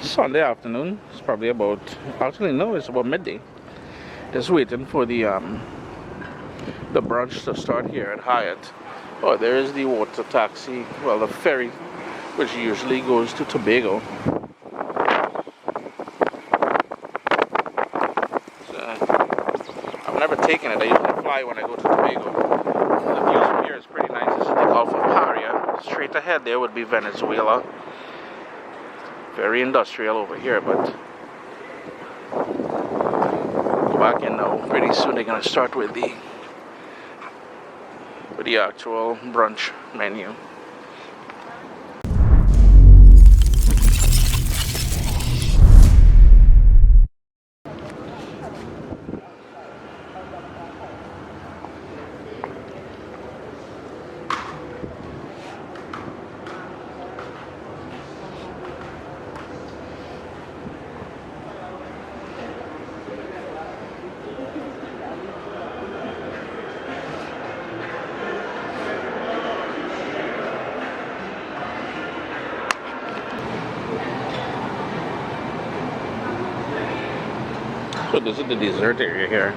Sunday afternoon. It's probably about, actually no, it's about midday. Just waiting for the brunch to start here at Hyatt. Oh, there is the water taxi, well, the ferry, which usually goes to Tobago. So, I've never taken it. I usually fly when I go to Tobago. The views from here is pretty nice. This is the Gulf of Paria. Straight ahead there would be Venezuela. Very industrial over here, but go back in now. Pretty soon they're gonna start with the actual brunch menu. So this is the dessert area here.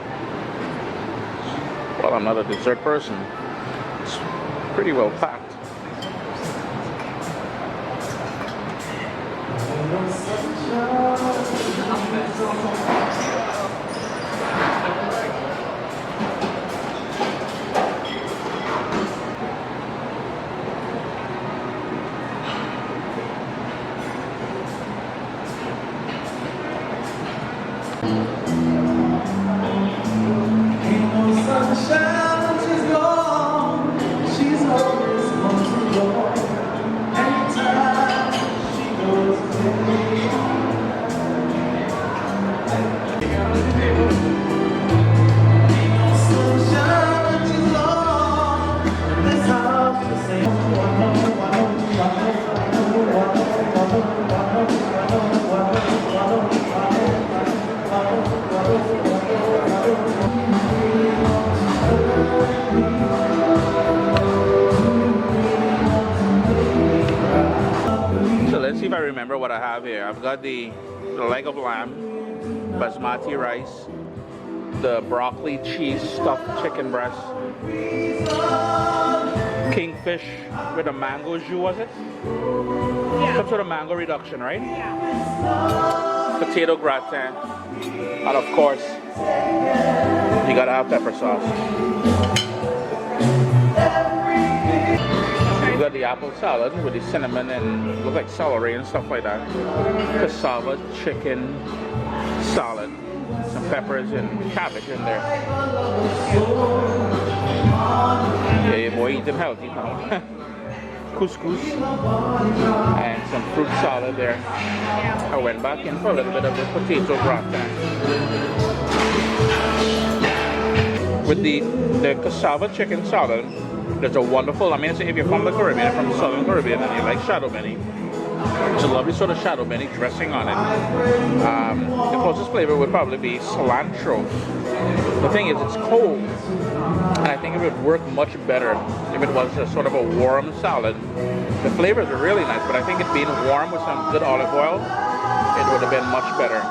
Well, I'm not a dessert person. It's pretty well packed. See if I remember what I have here. I've got the leg of lamb, basmati rice, the broccoli cheese stuffed chicken breast, kingfish with a mango jus, was it? Yeah. Some sort of mango reduction, right? Yeah. Potato gratin, and of course, you gotta have pepper sauce. We got the apple salad with the cinnamon and look like celery and stuff like that. Cassava chicken salad. Some peppers and cabbage in there. Yeah, your boy eating healthy now. Couscous and some fruit salad there. I went back in for a little bit of the potato gratin. With the cassava chicken salad, there's a wonderful, if you're from the Caribbean, from Southern Caribbean, and you like shadow benny, it's a lovely sort of shadow benny dressing on it. The closest flavor would probably be cilantro. The thing is, it's cold, and I think it would work much better if it was a sort of a warm salad. The flavors are really nice, but I think it being warm with some good olive oil, it would have been much better.